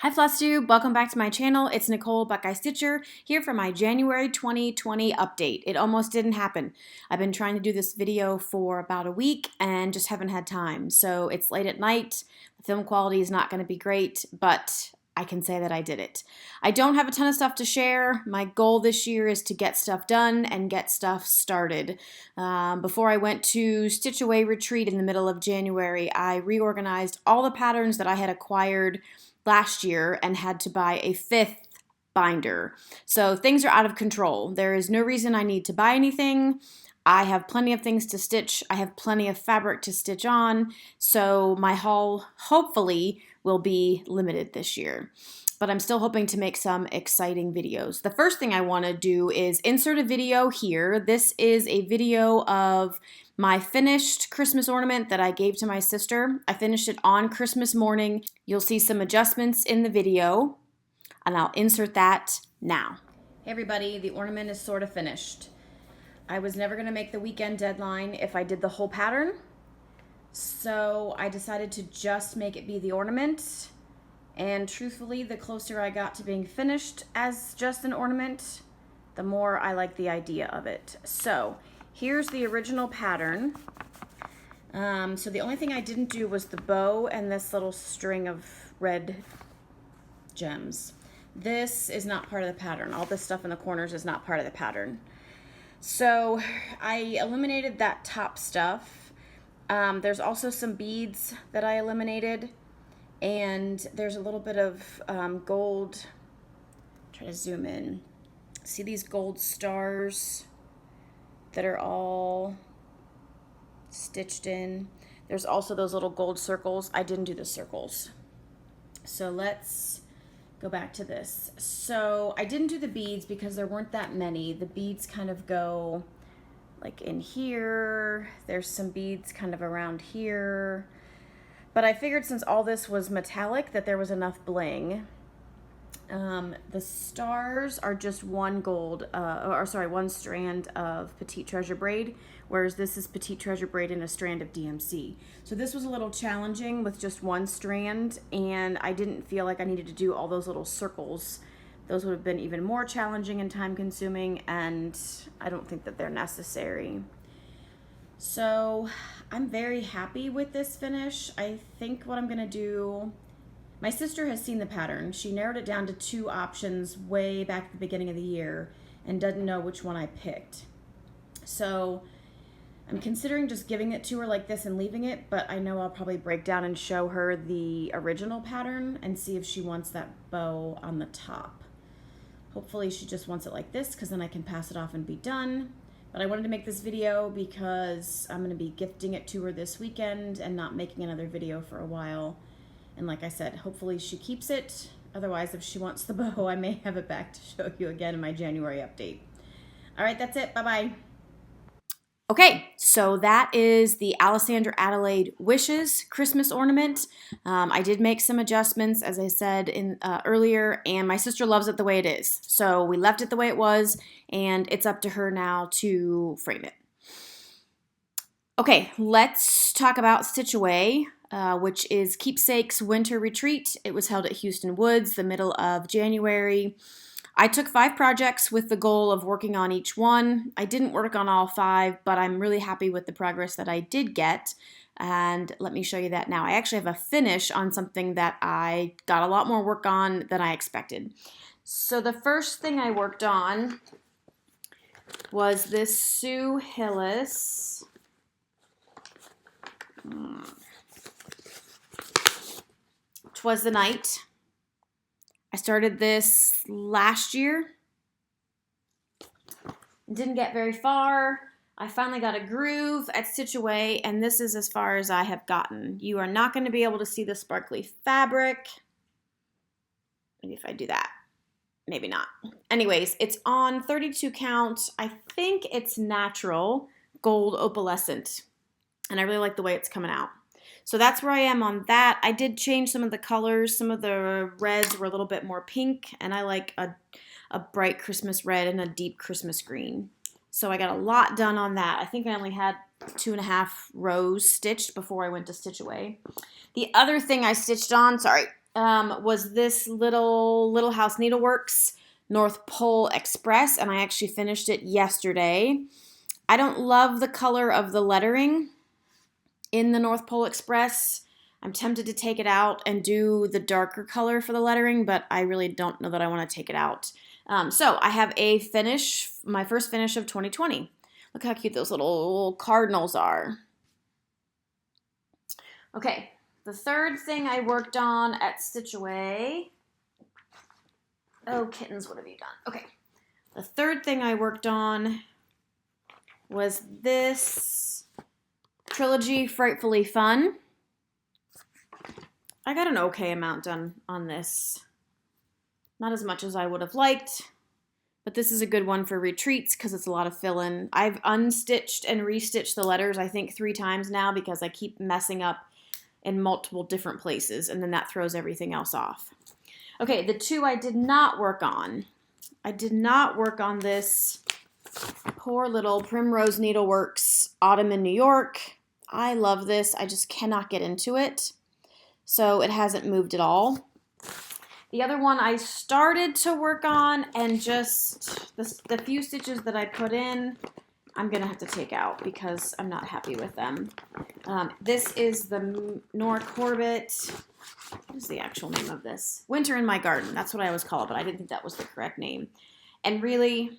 Hi Flosstube, welcome back to my channel. It's Nicole Buckeye Stitcher here for my January 2020 update. It almost didn't happen. I've been trying to do this video for about a week and just haven't had time. So it's late at night. The film quality is not going to be great, but I can say that I did it. I don't have a ton of stuff to share. My goal this year is to get stuff done and get stuff started. Before I went to Stitch Away retreat in the middle of January, I reorganized all the patterns that I had acquired last year and had to buy a fifth binder. So things are out of control. There is no reason I need to buy anything. I have plenty of things to stitch. I have plenty of fabric to stitch on. So my haul hopefully will be limited this year. But I'm still hoping to make some exciting videos. The first thing I want to do is insert a video here. This is a video of my finished Christmas ornament that I gave to my sister. I finished it on Christmas morning. You'll see some adjustments in the video, and I'll insert that now. Hey everybody, the ornament is sort of finished. I was never going to make the weekend deadline if I did the whole pattern, so I decided to just make it be the ornament. And truthfully, the closer I got to being finished as just an ornament, the more I like the idea of it. So here's the original pattern. So the only thing I didn't do was the bow and this little string of red gems. This is not part of the pattern. All this stuff in the corners is not part of the pattern. So I eliminated that top stuff. There's also some beads that I eliminated. And there's a little bit of gold. Try to zoom in. See these gold stars that are all stitched in. There's also those little gold circles. I didn't do the circles. So let's go back to this. So I didn't do the beads because there weren't that many. The beads kind of go like in here. There's some beads kind of around here. But I figured since all this was metallic that there was enough bling. The stars are just one strand of Petite Treasure braid, whereas this is Petite Treasure braid and a strand of DMC. So this was a little challenging with just one strand, and I didn't feel like I needed to do all those little circles. Those would have been even more challenging and time consuming, and I don't think that they're necessary. So I'm very happy with this finish. I think what I'm gonna do, my sister has seen the pattern. She narrowed it down to 2 options way back at the beginning of the year and doesn't know which one I picked. So I'm considering just giving it to her like this and leaving it, but I know I'll probably break down and show her the original pattern and see if she wants that bow on the top. Hopefully she just wants it like this, because then I can pass it off and be done. But I wanted to make this video because I'm going to be gifting it to her this weekend and not making another video for a while. And like I said, hopefully she keeps it. Otherwise, if she wants the bow, I may have it back to show you again in my January update. All right, that's it. Bye-bye. Okay, so that is the Alessandra Adelaide Wishes Christmas ornament. I did make some adjustments, as I said earlier, and my sister loves it the way it is. So we left it the way it was, and it's up to her now to frame it. Okay, let's talk about Stitch Away, which is Keepsake's winter retreat. It was held at Houston Woods the middle of January. I took 5 projects with the goal of working on each one. I didn't work on all 5, but I'm really happy with the progress that I did get. And let me show you that now. I actually have a finish on something that I got a lot more work on than I expected. So the first thing I worked on was this Sue Hillis. "'Twas the Night." I started this last year. Didn't get very far. I finally got a groove at Stitch Away, and this is as far as I have gotten. You are not going to be able to see the sparkly fabric. Maybe if I do that. Maybe not. Anyways, it's on 32 count. I think it's natural gold opalescent, and I really like the way it's coming out. So that's where I am on that. I did change some of the colors. Some of the reds were a little bit more pink, and I like a bright Christmas red and a deep Christmas green. So I got a lot done on that. I think I only had 2.5 rows stitched before I went to Stitch Away. The other thing I stitched on, sorry, was this Little House Needleworks North Pole Express, and I actually finished it yesterday. I don't love the color of the lettering in the North Pole Express. I'm tempted to take it out and do the darker color for the lettering, but I really don't know that I want to take it out. So I have a finish, my first finish of 2020. Look how cute those little cardinals are. Okay, the third thing I worked on at Stitch Away. Oh, kittens, what have you done? Okay, the third thing I worked on was this trilogy, Frightfully Fun. I got an okay amount done on this. Not as much as I would have liked, but this is a good one for retreats because it's a lot of fill-in. I've unstitched and restitched the letters, I think 3 times now because I keep messing up in multiple different places, and then that throws everything else off. Okay, the 2 I did not work on. I did not work on this poor little Primrose Needleworks Autumn in New York. I love this. I just cannot get into it. So it hasn't moved at all. The other one I started to work on, and just the few stitches that I put in, I'm going to have to take out because I'm not happy with them. This is the Nora Corbett. What is the actual name of this? Winter in My Garden. That's what I always call it, but I didn't think that was the correct name. And really,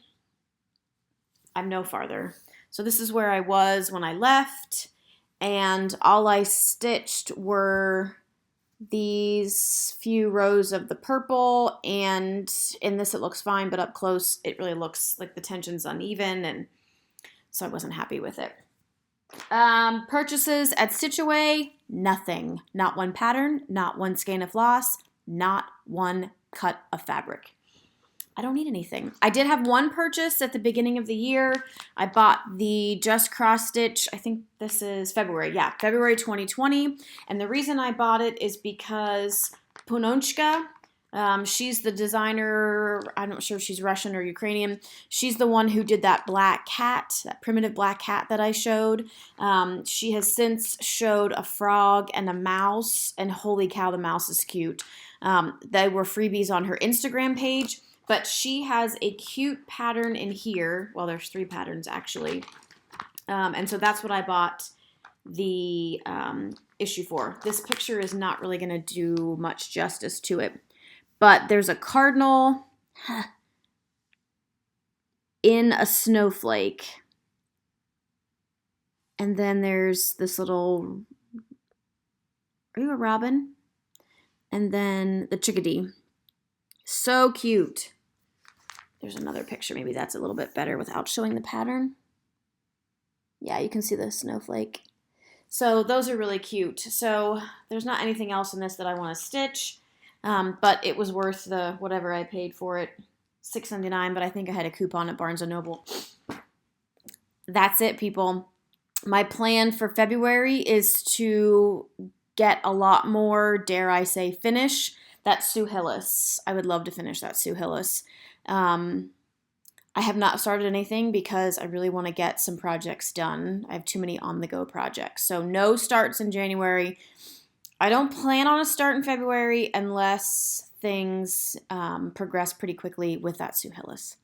I'm no farther. So this is where I was when I left, and all I stitched were these few rows of the purple, and in this it looks fine, but up close it really looks like the tension's uneven, and so I wasn't happy with it. Purchases at Stitch Away, nothing. Not one pattern, not one skein of floss, not one cut of fabric. I don't need anything. I did have one purchase at the beginning of the year. I bought the Just Cross Stitch, I think this is February, yeah, February 2020. And the reason I bought it is because Punonchka, she's the designer, I'm not sure if she's Russian or Ukrainian. She's the one who did that black cat, that primitive black cat that I showed. She has since showed a frog and a mouse, and holy cow, the mouse is cute. They were freebies on her Instagram page. But she has a cute pattern in here. Well, there's 3 patterns actually. And so that's what I bought the issue for. This picture is not really going to do much justice to it. But there's a cardinal in a snowflake. And then there's this little, are you a robin? And then the chickadee. So cute. There's another picture. Maybe that's a little bit better without showing the pattern. Yeah, you can see the snowflake. So those are really cute. So there's not anything else in this that I want to stitch, but it was worth the whatever I paid for it, $6.99, but I think I had a coupon at Barnes & Noble. That's it, people. My plan for February is to get a lot more, dare I say, finish. That Sue Hillis. I would love to finish that Sue Hillis. I have not started anything because I really want to get some projects done. I have too many on-the-go projects. So no starts in January. I don't plan on a start in February unless things progress pretty quickly with that Sue Hillis.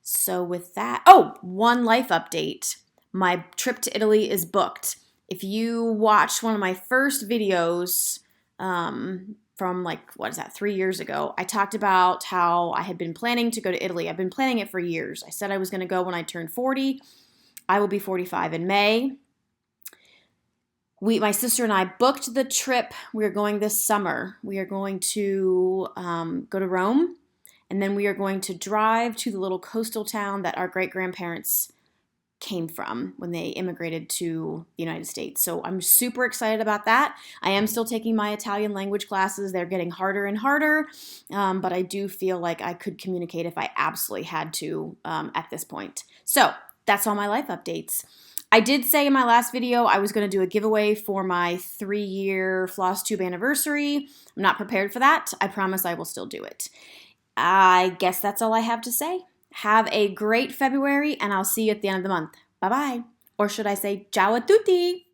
So with that, oh, one life update. My trip to Italy is booked. If you watched one of my first videos, from like, 3 years ago, I talked about how I had been planning to go to Italy. I've been planning it for years. I said I was going to go when I turned 40. I will be 45 in May. My sister and I booked the trip. We are going this summer. We are going to go to Rome, and then we are going to drive to the little coastal town that our great-grandparents came from when they immigrated to the United States. So I'm super excited about that. I am still taking my Italian language classes. They're getting harder and harder, but I do feel like I could communicate if I absolutely had to at this point. So that's all my life updates. I did say in my last video I was going to do a giveaway for my 3-year floss tube anniversary. I'm not prepared for that. I promise I will still do it. I guess that's all I have to say. Have a great February, and I'll see you at the end of the month. Bye-bye. Or should I say, ciao a tutti!